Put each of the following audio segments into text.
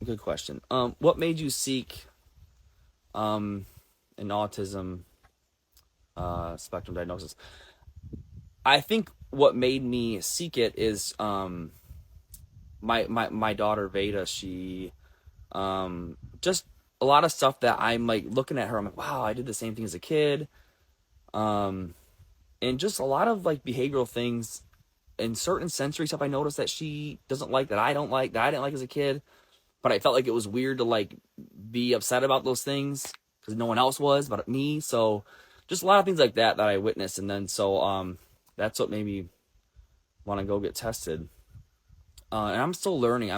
Good question. What made you seek an autism spectrum diagnosis? I think what made me seek it is my daughter Veda. She just a lot of stuff that I'm like looking at her. I'm like, wow, I did the same thing as a kid. And just a lot of like behavioral things and certain sensory stuff I noticed that she doesn't like, that I don't like, that I didn't like as a kid. But I felt like it was weird to like be upset about those things because no one else was but me. So just a lot of things like that I witnessed, and then so that's what made me want to go get tested. And I'm still learning.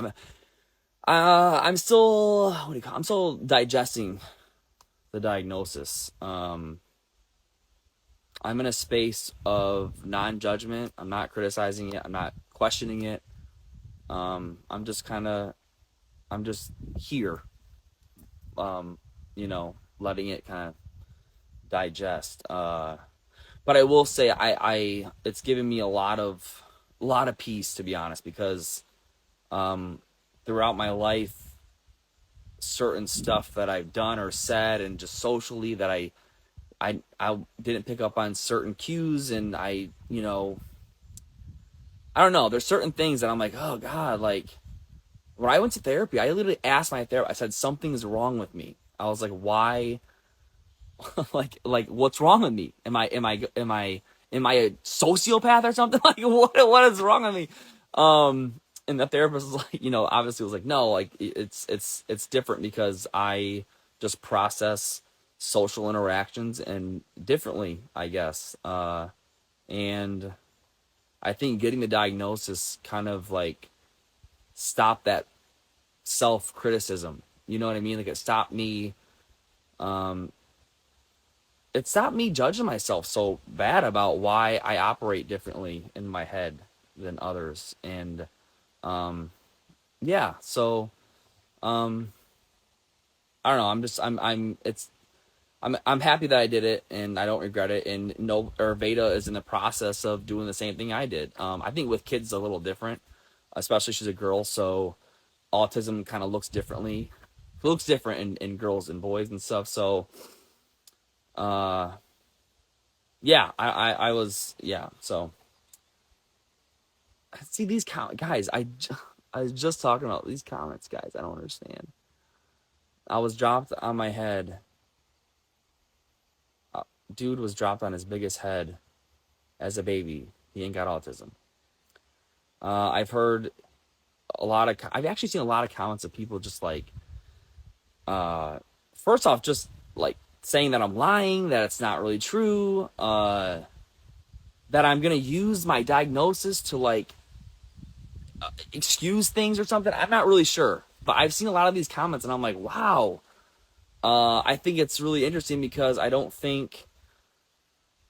I'm still I'm still digesting the diagnosis. I'm in a space of non-judgment. I'm not criticizing it. I'm not questioning it. I'm just here, letting it kind of digest. But I will say it's given me a lot of peace, to be honest, because throughout my life, certain stuff that I've done or said, and just socially, that I didn't pick up on certain cues, and I don't know. There's certain things that I'm like, oh God, like when I went to therapy, I literally asked my therapist. I said something's wrong with me. I was like, why? like what's wrong with me? Am I a sociopath or something? Like what is wrong with me? And the therapist was like, obviously was like, no, like it's different because I just process social interactions and differently, I guess. And I think getting the diagnosis kind of like stopped that self-criticism. You know what I mean? Like it stopped me judging myself so bad about why I operate differently in my head than others. And yeah, so I don't know. I'm happy that I did it, and I don't regret it. And no, or Veda is in the process of doing the same thing I did. I think with kids it's a little different, especially she's a girl, so autism kind of looks differently. It looks different in girls and boys and stuff. So uh yeah, I was, yeah. So see these guys. I was just talking about these comments, guys. I don't understand. I was dropped on my head. Dude was dropped on his biggest head as a baby. He ain't got autism. I've heard I've actually seen a lot of comments of people just like, first off, just like saying that I'm lying, that it's not really true, that I'm gonna use my diagnosis to like excuse things or something. I'm not really sure, but I've seen a lot of these comments, and I'm like, wow. I think it's really interesting because I don't think,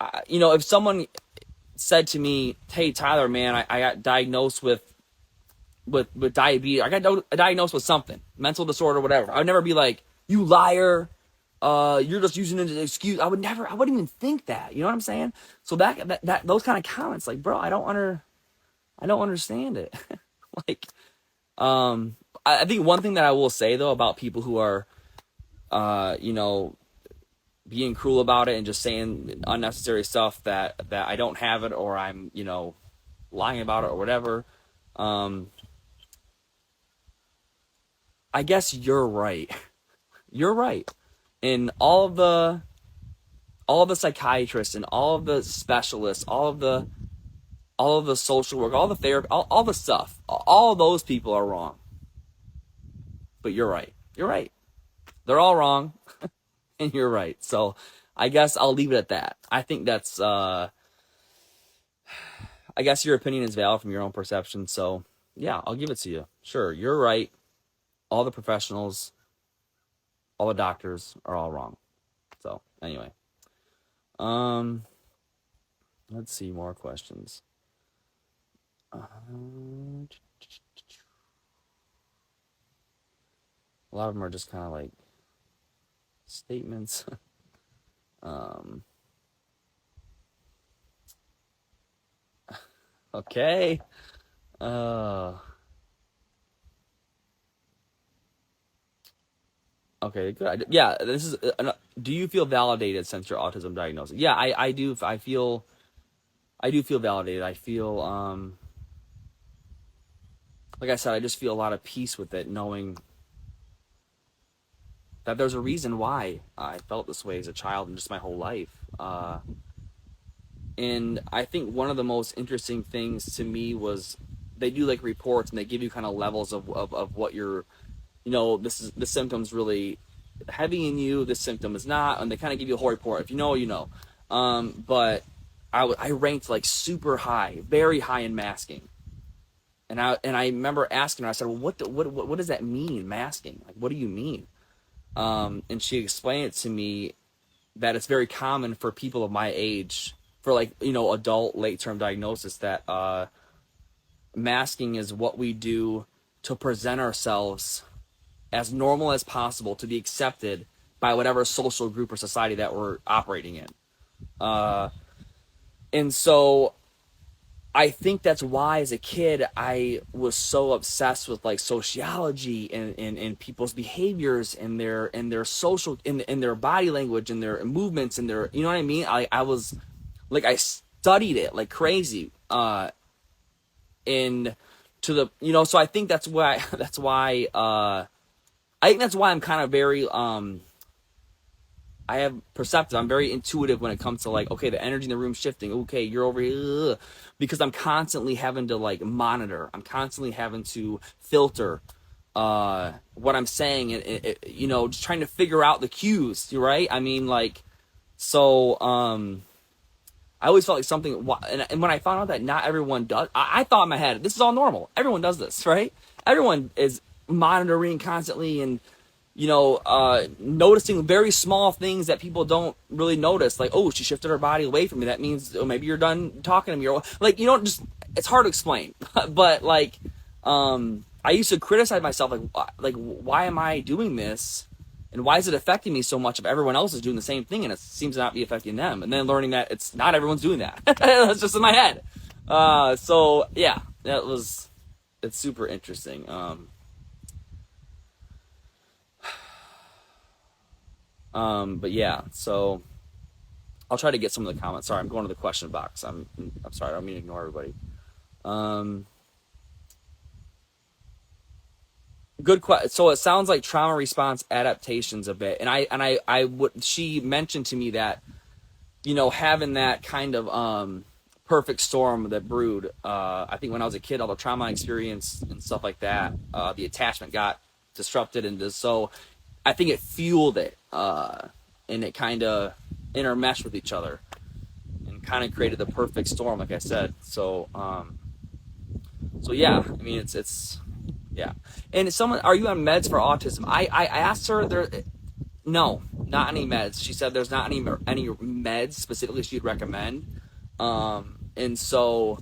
if someone said to me, "Hey, Tyler, man, I got diagnosed with diabetes. I got diagnosed with something, mental disorder, whatever." I would never be like, "You liar, you're just using it as an excuse." I wouldn't even think that. You know what I'm saying? So that those kind of comments, like, bro, I don't understand it. Like, I think one thing that I will say though about people who are, being cruel about it and just saying unnecessary stuff that I don't have it, or I'm, lying about it or whatever. I guess you're right. You're right. And all of the psychiatrists and all of the specialists, all of the social work, all the therapy, all the stuff, all of those people are wrong. But you're right. You're right. They're all wrong, and you're right. So I guess I'll leave it at that. I think that's I guess your opinion is valid from your own perception. So yeah, I'll give it to you. Sure, you're right. All the professionals, all the doctors are all wrong. So anyway, let's see more questions. A lot of them are just kind of like statements. Okay. Okay, good. Yeah, this is. Do you feel validated since your autism diagnosis? Yeah, I do. I do feel validated. I feel like I said, I just feel a lot of peace with it, knowing that there's a reason why I felt this way as a child and just my whole life. And I think one of the most interesting things to me was they do like reports and they give you kind of levels of what you're, the symptom's really heavy in you, this symptom is not, and they kind of give you a whole report. If you know, you know. But I ranked like super high, very high in masking. And I remember asking her, I said, well, what does that mean, masking? Like, what do you mean? And she explained it to me that it's very common for people of my age, for like, adult late-term diagnosis, that masking is what we do to present ourselves as normal as possible to be accepted by whatever social group or society that we're operating in. And so I think that's why as a kid I was so obsessed with like sociology and people's behaviors and their social in their body language and their movements and their, you know what I mean? I was like, I studied it like crazy. And to the, so I think that's why I think that's why I'm kind of very I have perceptive. I'm very intuitive when it comes to like, okay, the energy in the room shifting. Okay, you're over here, because I'm constantly having to like monitor. I'm constantly having to filter what I'm saying, and just trying to figure out the cues. Right? I mean, like, so I always felt like something. And when I found out that not everyone does, I thought in my head, this is all normal. Everyone does this, right? Everyone is monitoring constantly and noticing very small things that people don't really notice. Like, oh, she shifted her body away from me. That means, oh, maybe you're done talking to me. Or like, just, it's hard to explain. But like, I used to criticize myself. Like, why am I doing this? And why is it affecting me so much if everyone else is doing the same thing and it seems to not be affecting them? And then learning that it's not everyone's doing that. That's just in my head. So yeah, it's super interesting. But yeah, so I'll try to get some of the comments. Sorry, I'm going to the question box. I'm sorry, I don't mean to ignore everybody. Good question. So it sounds like trauma response adaptations a bit, and I would. She mentioned to me that, having that kind of perfect storm that brewed. I think when I was a kid, all the trauma I experienced and stuff like that, the attachment got disrupted, and so I think it fueled it, and it kind of intermeshed with each other, and kind of created the perfect storm, like I said. So yeah, I mean, it's yeah. And someone, are you on meds for autism? I asked her, no, not any meds. She said there's not any meds specifically she'd recommend. And so,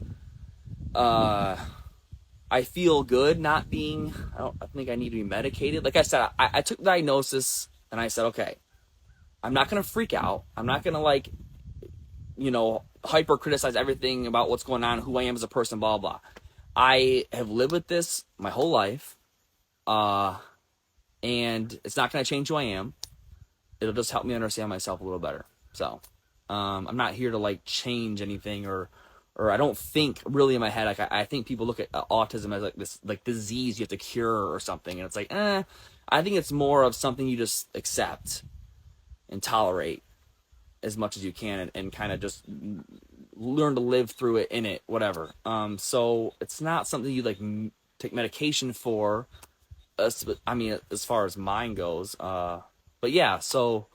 I feel good not being, I think I need to be medicated. Like I said, I took the diagnosis and I said, okay, I'm not going to freak out. I'm not going to like, hyper criticize everything about what's going on, who I am as a person, blah, blah. I have lived with this my whole life. And it's not going to change who I am. It'll just help me understand myself a little better. So, I'm not here to like change anything or I don't think really in my head. Like I think people look at autism as like this like disease you have to cure or something. And it's like, I think it's more of something you just accept and tolerate as much as you can and kind of just learn to live through it, in it, whatever. So it's not something you like take medication for. I mean, as far as mine goes. But yeah, so,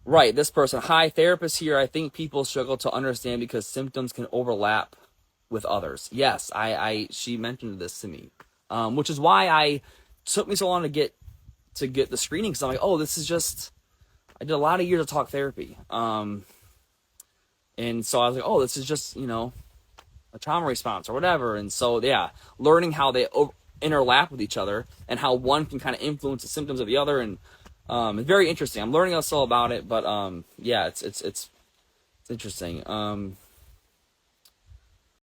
right, this person, hi, therapist here. I think people struggle to understand because symptoms can overlap with others. Yes, she mentioned this to me, which is why it took me so long to get the screening, because I'm like, oh, this is just, I did a lot of years of talk therapy. And so I was like, oh, this is just, a trauma response or whatever. And so, yeah, learning how they interlap with each other and how one can kind of influence the symptoms of the other. And it's very interesting. I'm learning all about it, but yeah, it's interesting.